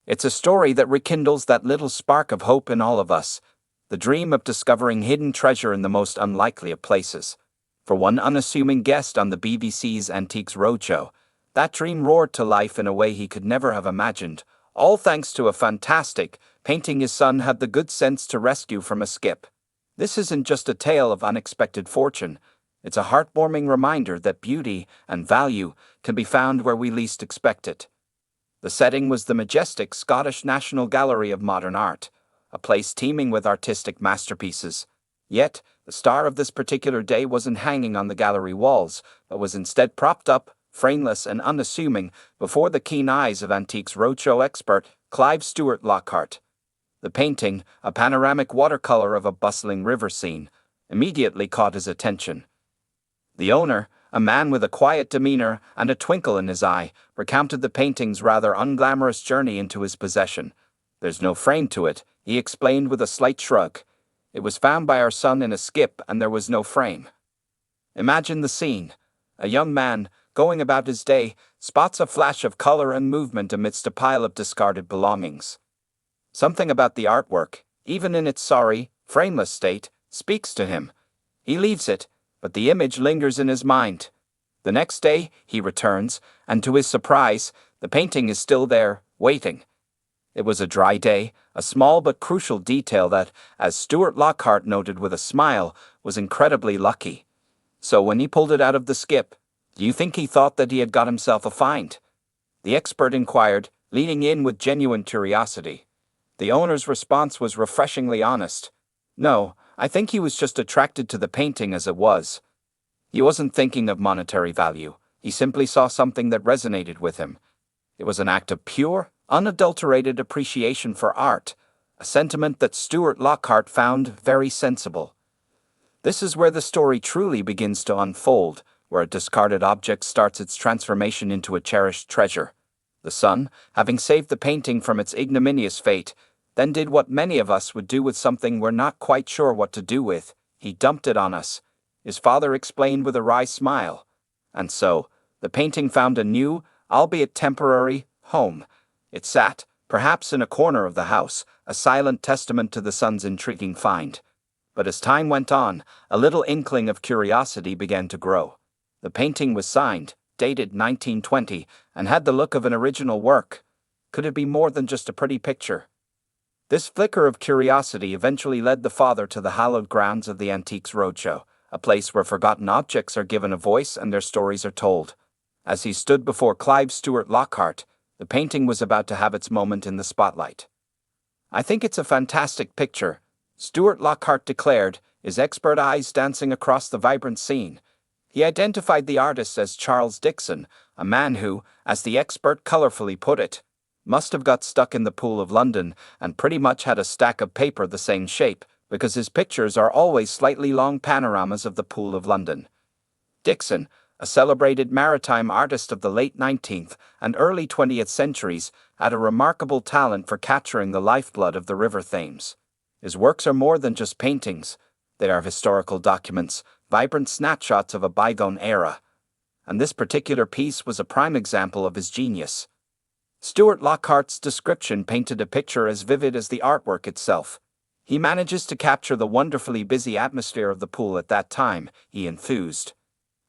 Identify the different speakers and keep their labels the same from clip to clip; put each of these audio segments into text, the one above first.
Speaker 1: It's a story that rekindles that little spark of hope in all of us, the dream of discovering hidden treasure in the most unlikely of places. For one unassuming guest on the BBC's Antiques Roadshow, that dream roared to life in a way he could never have imagined, all thanks to a fantastic painting his son had the good sense to rescue from a skip. This isn't just a tale of unexpected fortune, it's a heartwarming reminder that beauty and value can be found where we least expect it. The setting was the majestic Scottish National Gallery of Modern Art, a place teeming with artistic masterpieces. Yet, the star of this particular day wasn't hanging on the gallery walls, but was instead propped up, frameless and unassuming, before the keen eyes of Antiques Roadshow expert Clive Stewart Lockhart. The painting, a panoramic watercolor of a bustling river scene, immediately caught his attention. The owner, a man with a quiet demeanor and a twinkle in his eye, recounted the painting's rather unglamorous journey into his possession. "There's no frame to it," he explained with a slight shrug. "It was found by our son in a skip and there was no frame." Imagine the scene. A young man, going about his day, spots a flash of color and movement amidst a pile of discarded belongings. Something about the artwork, even in its sorry, frameless state, speaks to him. He leaves it, but the image lingers in his mind. The next day, he returns, and to his surprise, the painting is still there, waiting. It was a dry day, a small but crucial detail that, as Stuart Lockhart noted with a smile, was incredibly lucky. So when he pulled it out of the skip, do you think he thought that he had got himself a find? The expert inquired, leaning in with genuine curiosity. The owner's response was refreshingly honest. "No, I think he was just attracted to the painting as it was. He wasn't thinking of monetary value. He simply saw something that resonated with him. It was an act of pure, unadulterated appreciation for art, a sentiment that Stuart Lockhart found very sensible." This is where the story truly begins to unfold, where a discarded object starts its transformation into a cherished treasure. The son, having saved the painting from its ignominious fate, then did what many of us would do with something we're not quite sure what to do with. He dumped it on us, his father explained with a wry smile. And so, the painting found a new, albeit temporary, home. It sat, perhaps in a corner of the house, a silent testament to the son's intriguing find. But as time went on, a little inkling of curiosity began to grow. The painting was signed, dated 1920, and had the look of an original work. Could it be more than just a pretty picture? This flicker of curiosity eventually led the father to the hallowed grounds of the Antiques Roadshow, a place where forgotten objects are given a voice and their stories are told. As he stood before Clive Stewart Lockhart, the painting was about to have its moment in the spotlight. "I think it's a fantastic picture," Stewart Lockhart declared, his expert eyes dancing across the vibrant scene. He identified the artist as Charles Dixon, a man who, as the expert colorfully put it, must have got stuck in the Pool of London and pretty much had a stack of paper the same shape, because his pictures are always slightly long panoramas of the Pool of London. Dixon, a celebrated maritime artist of the late 19th and early 20th centuries, had a remarkable talent for capturing the lifeblood of the River Thames. His works are more than just paintings. They are historical documents, vibrant snapshots of a bygone era. And this particular piece was a prime example of his genius. Stuart Lockhart's description painted a picture as vivid as the artwork itself. He manages to capture the wonderfully busy atmosphere of the pool at that time, he enthused.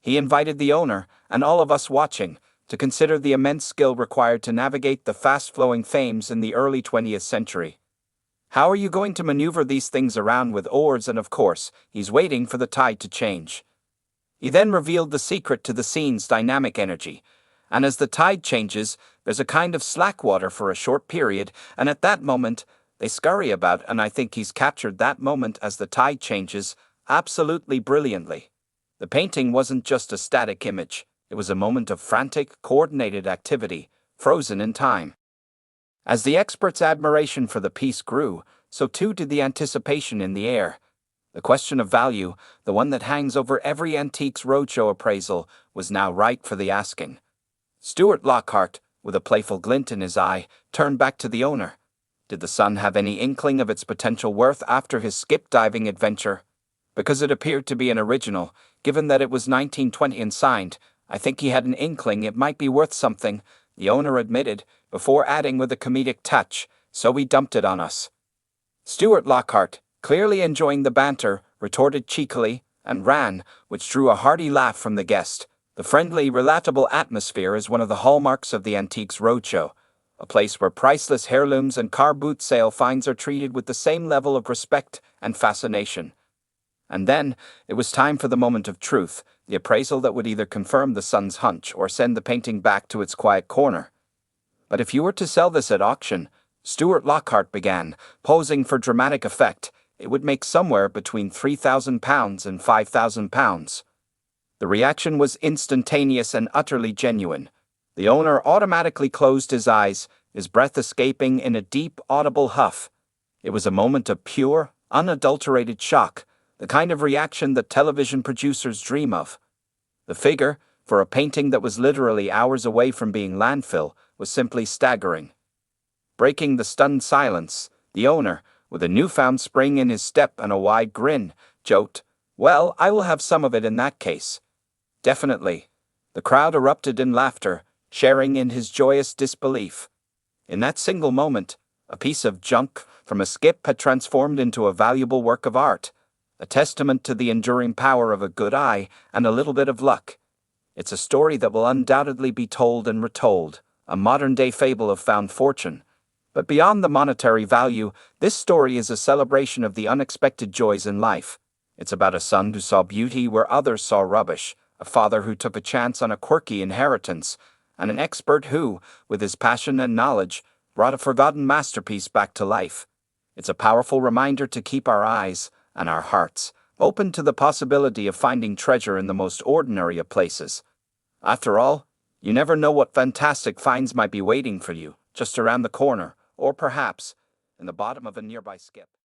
Speaker 1: He invited the owner, and all of us watching, to consider the immense skill required to navigate the fast-flowing Thames in the early 20th century. How are you going to maneuver these things around with oars? And of course, he's waiting for the tide to change. He then revealed the secret to the scene's dynamic energy. And as the tide changes, there's a kind of slack water for a short period, and at that moment, they scurry about, and I think he's captured that moment as the tide changes, absolutely brilliantly. The painting wasn't just a static image, it was a moment of frantic, coordinated activity, frozen in time. As the expert's admiration for the piece grew, so too did the anticipation in the air. The question of value, the one that hangs over every Antiques Roadshow appraisal, was now ripe for the asking. Stuart Lockhart, with a playful glint in his eye, turned back to the owner. Did the son have any inkling of its potential worth after his skip-diving adventure? Because it appeared to be an original, given that it was 1920 and signed, I think he had an inkling it might be worth something, the owner admitted, before adding with a comedic touch, "So we dumped it on us." Stuart Lockhart, clearly enjoying the banter, retorted cheekily and ran, which drew a hearty laugh from the guest. The friendly, relatable atmosphere is one of the hallmarks of the Antiques Roadshow, a place where priceless heirlooms and car boot sale finds are treated with the same level of respect and fascination. And then, it was time for the moment of truth, the appraisal that would either confirm the son's hunch or send the painting back to its quiet corner. "But if you were to sell this at auction," Stuart Lockhart began, posing for dramatic effect, "it would make somewhere between £3,000 and £5,000. The reaction was instantaneous and utterly genuine. The owner automatically closed his eyes, his breath escaping in a deep, audible huff. It was a moment of pure, unadulterated shock, the kind of reaction that television producers dream of. The figure, for a painting that was literally hours away from being landfill, was simply staggering. Breaking the stunned silence, the owner, with a newfound spring in his step and a wide grin, joked, "Well, I will have some of it in that case." "Definitely." The crowd erupted in laughter, sharing in his joyous disbelief. In that single moment, a piece of junk from a skip had transformed into a valuable work of art, a testament to the enduring power of a good eye and a little bit of luck. It's a story that will undoubtedly be told and retold, a modern-day fable of found fortune. But beyond the monetary value, this story is a celebration of the unexpected joys in life. It's about a son who saw beauty where others saw rubbish, a father who took a chance on a quirky inheritance, and an expert who, with his passion and knowledge, brought a forgotten masterpiece back to life. It's a powerful reminder to keep our eyes, and our hearts, open to the possibility of finding treasure in the most ordinary of places. After all, you never know what fantastic finds might be waiting for you, just around the corner, or perhaps in the bottom of a nearby skip.